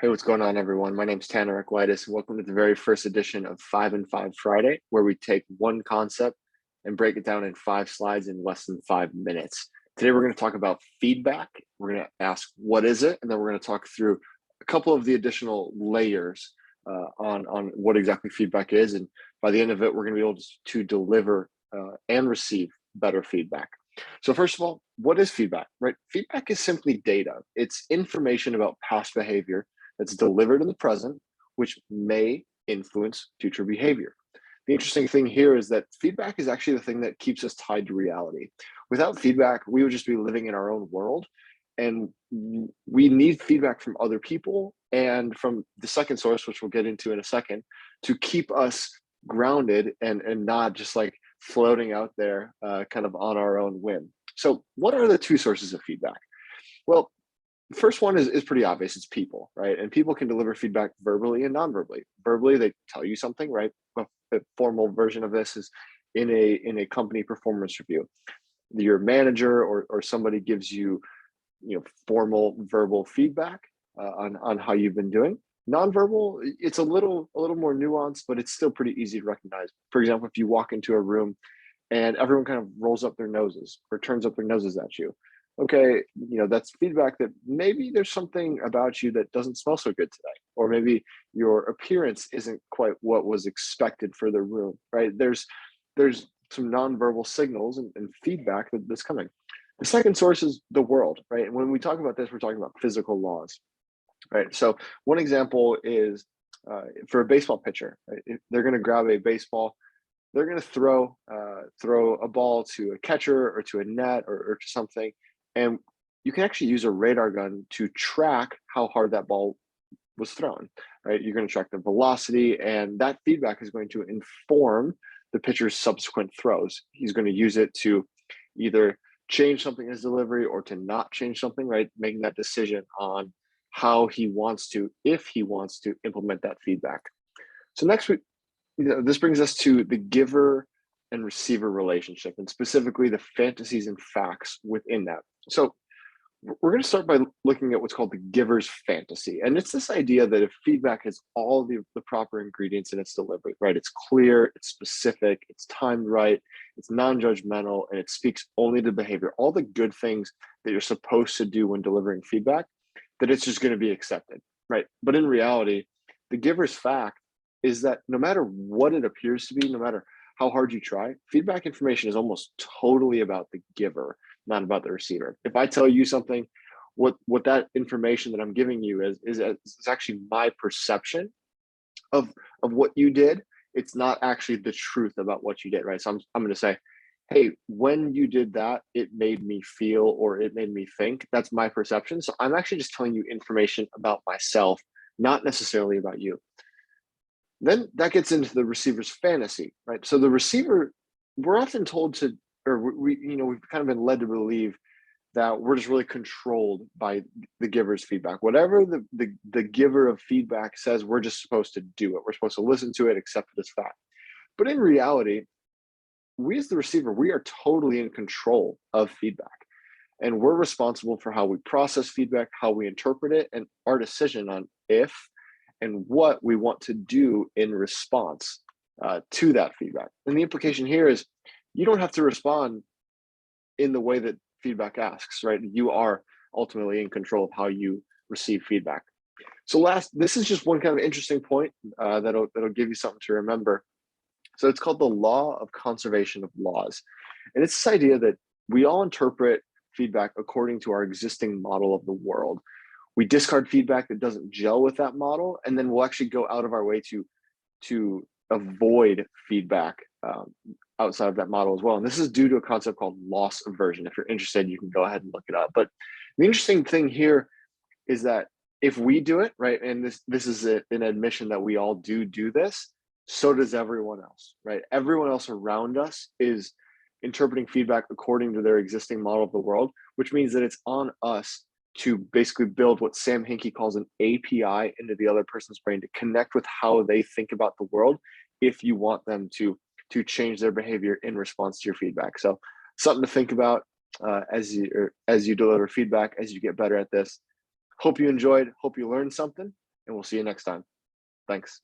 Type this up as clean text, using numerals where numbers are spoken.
Hey, what's going on, everyone? My name's Tanner Akwaitis, and welcome to the very first edition of 5 and 5 Friday, where we take one concept and break it down in 5 slides in less than 5 minutes. Today, we're going to talk about feedback. We're going to ask, what is it? And then we're going to talk through a couple of the additional layers on what exactly feedback is. And by the end of it, we're going to be able to deliver and receive better feedback. So first of all, what is feedback, right? Feedback is simply data. It's information about past behavior that's delivered in the present, which may influence future behavior. The interesting thing here is that feedback is actually the thing that keeps us tied to reality. Without feedback, we would just be living in our own world. And we need feedback from other people and from the second source, which we'll get into in a second, to keep us grounded and not just like floating out there kind of on our own whim. So, what are the two sources of feedback? Well, first one is pretty obvious. It's people, right? And people can deliver feedback verbally and non-verbally. Verbally, they tell you something, right? A formal version of this is in a company performance review. Your manager or somebody gives you, formal verbal feedback on how you've been doing. Non-verbal, it's a little more nuanced, but it's still pretty easy to recognize. For example, if you walk into a room and everyone kind of rolls up their noses or turns up their noses at you, okay, that's feedback that maybe there's something about you that doesn't smell so good today, or maybe your appearance isn't quite what was expected for the room, right? There's some nonverbal signals and feedback that's coming. The second source is the world, right? And when we talk about this, we're talking about physical laws, right? So one example is for a baseball pitcher, right? If they're going to grab a baseball, they're going to throw a ball to a catcher or to a net or to something, and you can actually use a radar gun to track how hard that ball was thrown, right? You're going to track the velocity, and that feedback is going to inform the pitcher's subsequent throws. He's going to use it to either change something in his delivery or to not change something, right? Making that decision on how he wants to, if he wants to implement that feedback. So next, this brings us to the giver and receiver relationship, and specifically the fantasies and facts within that. So we're going to start by looking at what's called the giver's fantasy. And it's this idea that if feedback has all the proper ingredients in its delivery, right? It's clear, it's specific, it's timed right, it's non-judgmental, and it speaks only to behavior, all the good things that you're supposed to do when delivering feedback, that it's just going to be accepted, right? But in reality, the giver's fact is that no matter what it appears to be, no matter how hard you try, feedback information is almost totally about the giver, not about the receiver. If I tell you something, what that information that I'm giving you is actually my perception of what you did. It's not actually the truth about what you did, right? So I'm going to say, hey, when you did that, it made me feel or it made me think. That's my perception. So I'm actually just telling you information about myself, not necessarily about you. Then that gets into the receiver's fantasy, right? So the receiver, we're often told to, or we've kind of been led to believe that we're just really controlled by the giver's feedback. Whatever the giver of feedback says, we're just supposed to do it. We're supposed to listen to it, accept it as fact. But in reality, we as the receiver, we are totally in control of feedback. And we're responsible for how we process feedback, how we interpret it, and our decision on if and what we want to do in response to that feedback. And the implication here is you don't have to respond in the way that feedback asks, right? You are ultimately in control of how you receive feedback. So this is just one kind of interesting point that'll give you something to remember. So it's called the law of conservation of laws. And it's this idea that we all interpret feedback according to our existing model of the world. We discard feedback that doesn't gel with that model, and then we'll actually go out of our way to avoid feedback outside of that model as well. And this is due to a concept called loss aversion. If you're interested, you can go ahead and look it up. But the interesting thing here is that if we do it, right, and this is an admission that we all do this, so does everyone else, right? Everyone else around us is interpreting feedback according to their existing model of the world, which means that it's on us to basically build what Sam Hinkie calls an API into the other person's brain to connect with how they think about the world if you want them to change their behavior in response to your feedback. So something to think about as you deliver feedback, as you get better at this. Hope you enjoyed, hope you learned something, and we'll see you next time. Thanks.